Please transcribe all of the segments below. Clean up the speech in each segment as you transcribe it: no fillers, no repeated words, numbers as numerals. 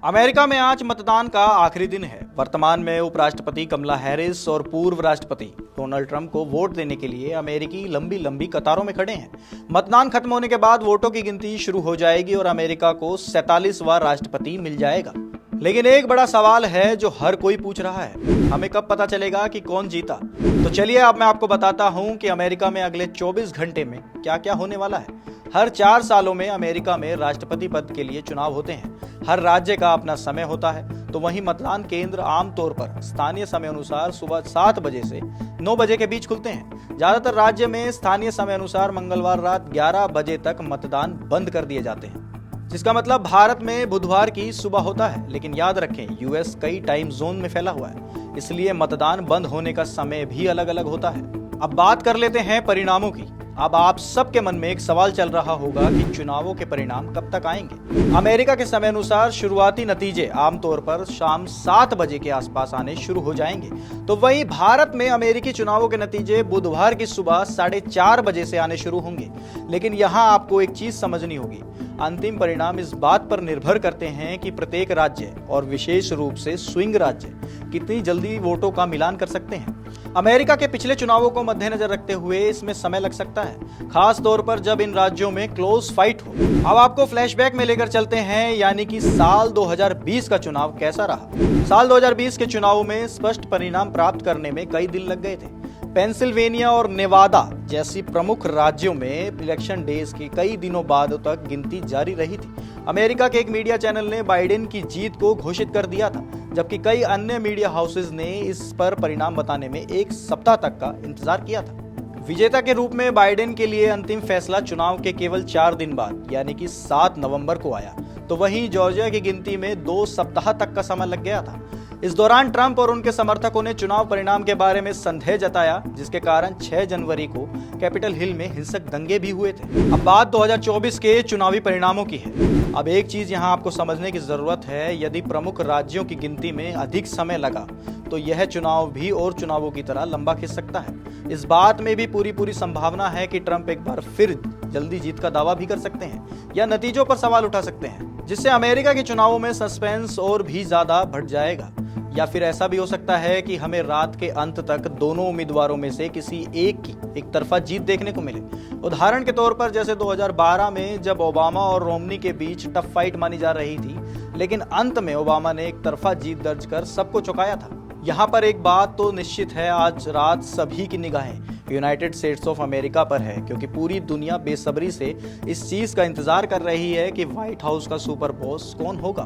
America में आज मतदान का आखिरी दिन है। वर्तमान में उपराष्ट्रपति कमला हैरिस और पूर्व राष्ट्रपति डोनाल्ड ट्रंप को वोट देने के लिए अमेरिकी लंबी लंबी कतारों में खड़े हैं। मतदान खत्म होने के बाद वोटों की गिनती शुरू हो जाएगी और अमेरिका को 47वां राष्ट्रपति मिल जाएगा। लेकिन एक बड़ा सवाल है जो हर कोई पूछ रहा है, हमें कब पता चलेगा कि कौन जीता? तो चलिए अब मैं आपको बताता हूं कि अमेरिका में अगले 24 घंटे में क्या क्या होने वाला है। हर 4 सालों में अमेरिका में राष्ट्रपति पद के लिए चुनाव होते हैं। हर राज्य का अपना समय होता है, तो वहीं मतदान केंद्र आमतौर पर स्थानीय समय अनुसार सुबह 7 बजे से 9 बजे के बीच खुलते हैं। ज्यादातर राज्य में स्थानीय समय अनुसार मंगलवार रात 11 बजे तक मतदान बंद कर दिए जाते हैं, जिसका मतलब भारत में बुधवार की सुबह होता है। लेकिन याद रखें, यूएस कई टाइम जोन में फैला हुआ है, इसलिए मतदान बंद होने का समय भी अलग अलग होता है। अब बात कर लेते हैं परिणामों की। अब आप सबके मन में एक सवाल चल रहा होगा कि चुनावों के परिणाम कब तक आएंगे। अमेरिका के समय अनुसार शुरुआती नतीजे आमतौर पर शाम 7 बजे के आसपास आने शुरू हो जाएंगे, तो वहीं भारत में अमेरिकी चुनावों के नतीजे बुधवार की सुबह 4:30 बजे से आने शुरू होंगे। लेकिन यहाँ आपको एक चीज समझनी होगी, अंतिम परिणाम इस बात पर निर्भर करते हैं कि प्रत्येक राज्य और विशेष रूप से स्विंग राज्य कितनी जल्दी वोटों का मिलान कर सकते हैं। अमेरिका के पिछले चुनावों को मद्देनजर रखते हुए इसमें समय लग सकता है, खास तौर पर जब इन राज्यों में क्लोज फाइट हो। अब आपको फ्लैशबैक में लेकर चलते हैं, यानी कि साल 2020 का चुनाव कैसा रहा। साल 2020 के चुनाव में स्पष्ट परिणाम प्राप्त करने में कई दिन लग गए थे। पेंसिल्वेनिया और नेवादा जैसी प्रमुख राज्यों में इलेक्शन डेज के कई दिनों बाद तक गिनती जारी रही थी। अमेरिका के एक मीडिया चैनल ने बाइडेन की जीत को घोषित कर दिया था, जबकि कई अन्य मीडिया हाउसेज ने इस पर परिणाम बताने में 1 सप्ताह तक का इंतजार किया था। विजेता के रूप में बाइडेन के लिए अंतिम फैसला चुनाव के केवल 4 दिन बाद यानी कि 7 नवंबर को आया, तो वहीं जॉर्जिया की गिनती में 2 सप्ताह तक का समय लग गया था। इस दौरान ट्रंप और उनके समर्थकों ने चुनाव परिणाम के बारे में संदेह जताया, जिसके कारण 6 जनवरी को कैपिटल हिल में हिंसक दंगे भी हुए थे। अब बात 2024 के चुनावी परिणामों की है। अब एक चीज यहाँ आपको समझने की जरूरत है, यदि प्रमुख राज्यों की गिनती में अधिक समय लगा तो यह चुनाव भी और चुनावों की तरह लंबा खिंच सकता है। इस बात में भी पूरी संभावना है कि ट्रंप एक बार फिर जल्दी जीत का दावा भी कर सकते हैं या नतीजों पर सवाल उठा सकते हैं, जिससे अमेरिका के चुनावों में सस्पेंस और भी ज्यादा बढ़ जाएगा। या फिर ऐसा भी हो सकता है कि हमें रात के अंत तक दोनों उम्मीदवारों में से किसी एक की एक तरफा जीत देखने को मिले। उदाहरण के तौर पर जैसे 2012 में जब ओबामा और रोमनी के बीच टफ फाइट मानी जा रही थी, लेकिन अंत में ओबामा ने एक तरफा जीत दर्ज कर सबको चौंकाया था। यहाँ पर एक बात तो निश्चित है, आज रात सभी की निगाहें यूनाइटेड स्टेट्स ऑफ अमेरिका पर है, क्योंकि पूरी दुनिया बेसब्री से इस चीज का इंतजार कर रही है कि व्हाइट हाउस का सुपर बॉस कौन होगा।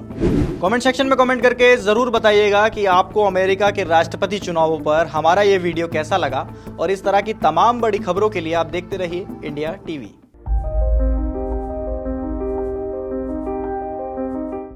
कमेंट सेक्शन में कमेंट करके जरूर बताइएगा कि आपको अमेरिका के राष्ट्रपति चुनावों पर हमारा ये वीडियो कैसा लगा, और इस तरह की तमाम बड़ी खबरों के लिए आप देखते रहिए इंडिया टीवी।